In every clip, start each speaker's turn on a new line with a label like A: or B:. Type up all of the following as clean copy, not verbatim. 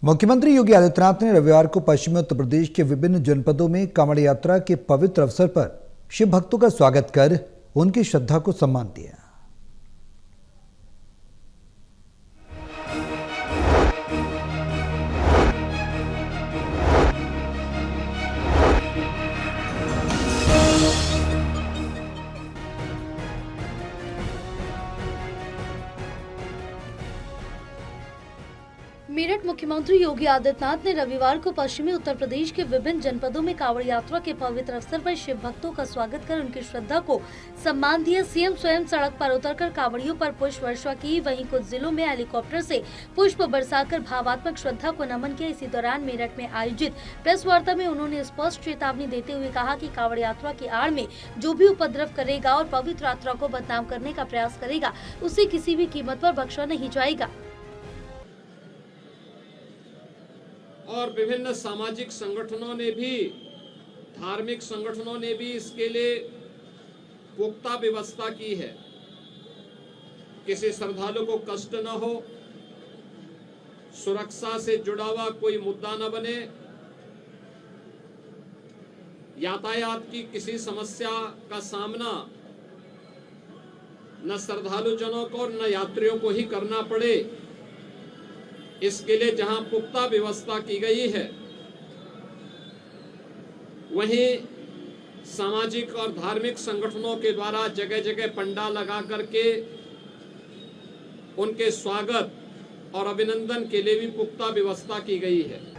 A: मुख्यमंत्री योगी आदित्यनाथ ने रविवार को पश्चिमी उत्तर प्रदेश के विभिन्न जनपदों में कांवड़ यात्रा के पवित्र अवसर पर शिव भक्तों का स्वागत कर उनकी श्रद्धा को सम्मान दिया।
B: मेरठ मुख्यमंत्री योगी आदित्यनाथ ने रविवार को पश्चिमी उत्तर प्रदेश के विभिन्न जनपदों में कांवड़ यात्रा के पवित्र अवसर पर शिव भक्तों का स्वागत कर उनकी श्रद्धा को सम्मान दिया। सीएम स्वयं सड़क पर उतरकर कांवड़ियों पर पुष्प वर्षा की, वहीं कुछ जिलों में हेलीकॉप्टर से पुष्प बरसाकर भावात्मक श्रद्धा को नमन किया। इसी दौरान मेरठ में आयोजित प्रेस वार्ता में उन्होंने स्पष्ट चेतावनी देते हुए कहा कि कांवड़ यात्रा की आड़ में जो भी उपद्रव करेगा और पवित्र यात्रा को बदनाम करने का प्रयास करेगा, उसे किसी भी कीमत पर बख्शा नहीं जाएगा।
C: और विभिन्न सामाजिक संगठनों ने भी, धार्मिक संगठनों ने भी इसके लिए पुख्ता व्यवस्था की है। किसी श्रद्धालु को कष्ट न हो, सुरक्षा से जुड़ा हुआ कोई मुद्दा न बने, यातायात की किसी समस्या का सामना न श्रद्धालु जनों को न यात्रियों को ही करना पड़े, इसके लिए जहां पुख्ता व्यवस्था की गई है, वहीं सामाजिक और धार्मिक संगठनों के द्वारा जगह जगह पंडाल लगा करके उनके स्वागत और अभिनंदन के लिए भी पुख्ता व्यवस्था की गई है।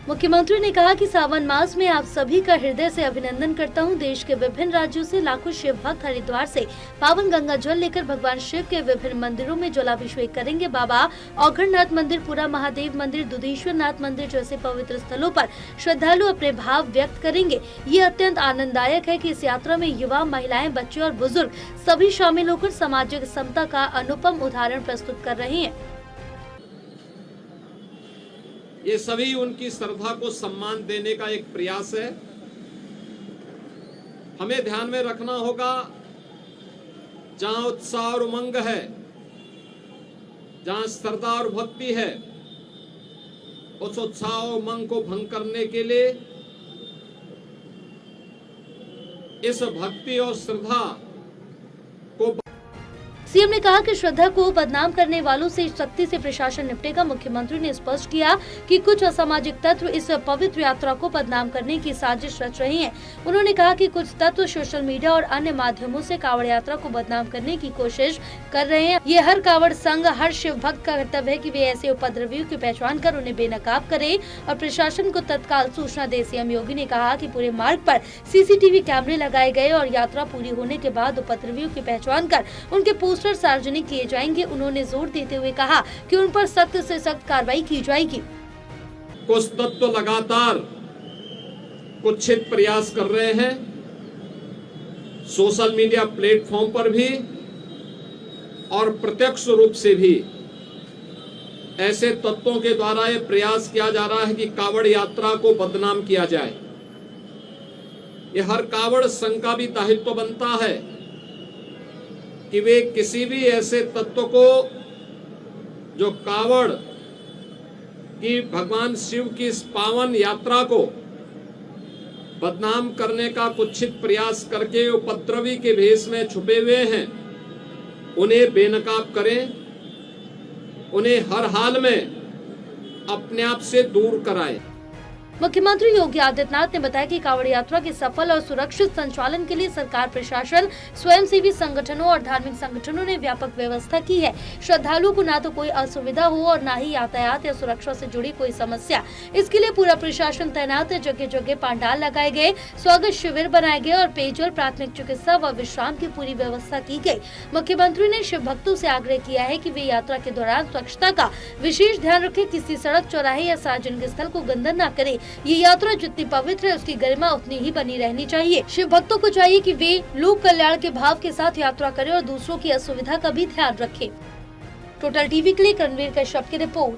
B: मुख्यमंत्री ने कहा कि सावन मास में आप सभी का हृदय से अभिनंदन करता हूं। देश के विभिन्न राज्यों से लाखों शिव भक्त हरिद्वार से पावन गंगा जल लेकर भगवान शिव के विभिन्न मंदिरों में जलाभिषेक करेंगे। बाबा औघड़नाथ मंदिर, पुरा महादेव मंदिर, दुधेश्वर नाथ मंदिर जैसे पवित्र स्थलों पर श्रद्धालु अपने भाव व्यक्त करेंगे। ये अत्यंत आनंददायक है कि इस यात्रा में युवा, महिलाएं, बच्चे और बुजुर्ग सभी शामिल होकर सामाजिक समता का अनुपम उदाहरण प्रस्तुत कर रहे हैं।
C: ये सभी उनकी श्रद्धा को सम्मान देने का एक प्रयास है। हमें ध्यान में रखना होगा, जहां उत्साह और उमंग है, जहां श्रद्धा और भक्ति है, उस उत्साह और उमंग को भंग करने के लिए इस भक्ति और श्रद्धा को
B: सीएम ने कहा कि श्रद्धा को बदनाम करने वालों से सख्ती से प्रशासन निपटेगा। मुख्यमंत्री ने स्पष्ट किया कि कुछ असामाजिक तत्व इस पवित्र यात्रा को बदनाम करने की साजिश रच रहे हैं। उन्होंने कहा कि कुछ तत्व सोशल मीडिया और अन्य माध्यमों से कांवड़ यात्रा को बदनाम करने की कोशिश कर रहे हैं। ये हर कांवड़ संघ, हर शिव भक्त का कर्तव्य है कि वे ऐसे उपद्रवियों की पहचान कर उन्हें बेनकाब करे और प्रशासन को तत्काल सूचना दे। सीएम योगी ने कहा कि पूरे मार्ग पर सीसीटीवी कैमरे लगाए गए और यात्रा पूरी होने के बाद उपद्रवियों की पहचान कर उनके पोस्टर सार्वजनिक किए जाएंगे। उन्होंने जोर देते हुए कहा कि उन पर सख्त से सख्त कार्रवाई की जाएगी।
C: कुछ तत्व लगातार कुत्सित प्रयास कर रहे हैं, सोशल मीडिया प्लेटफॉर्म पर भी और प्रत्यक्ष रूप से भी ऐसे तत्वों के द्वारा यह प्रयास किया जा रहा है कि कांवड़ यात्रा को बदनाम किया जाए। यह हर कांवड़ संघ का भी दायित्व बनता है कि वे किसी भी ऐसे तत्व को जो कांवड़ की, भगवान शिव की इस पावन यात्रा को बदनाम करने का कुत्सित प्रयास करके उपद्रवी के भेष में छुपे हुए हैं, उन्हें बेनकाब करें, उन्हें हर हाल में अपने आप से दूर कराएं।
B: मुख्यमंत्री योगी आदित्यनाथ ने बताया कि कांवड़ यात्रा के सफल और सुरक्षित संचालन के लिए सरकार, प्रशासन, स्वयंसेवी संगठनों और धार्मिक संगठनों ने व्यापक व्यवस्था की है। श्रद्धालुओं को ना तो कोई असुविधा हो और ना ही यातायात या सुरक्षा से जुड़ी कोई समस्या। इसके लिए पूरा प्रशासन तैनात है। जगह जगह पंडाल लगाए गए, स्वागत शिविर बनाए गए और पेयजल, प्राथमिक चिकित्सा व विश्राम की पूरी व्यवस्था की गई। मुख्यमंत्री ने शिव भक्तों से आग्रह किया है कि वे यात्रा के दौरान स्वच्छता का विशेष ध्यान रखें, किसी सड़क, चौराहे या सार्वजनिक स्थल को गंदा न करें। ये यात्रा जितनी पवित्र है, उसकी गरिमा उतनी ही बनी रहनी चाहिए। शिव भक्तों को चाहिए कि वे लोक कल्याण के भाव के साथ यात्रा करें और दूसरों की असुविधा का भी ध्यान रखें। टोटल टीवी के लिए रणवीर कश्यप की रिपोर्ट।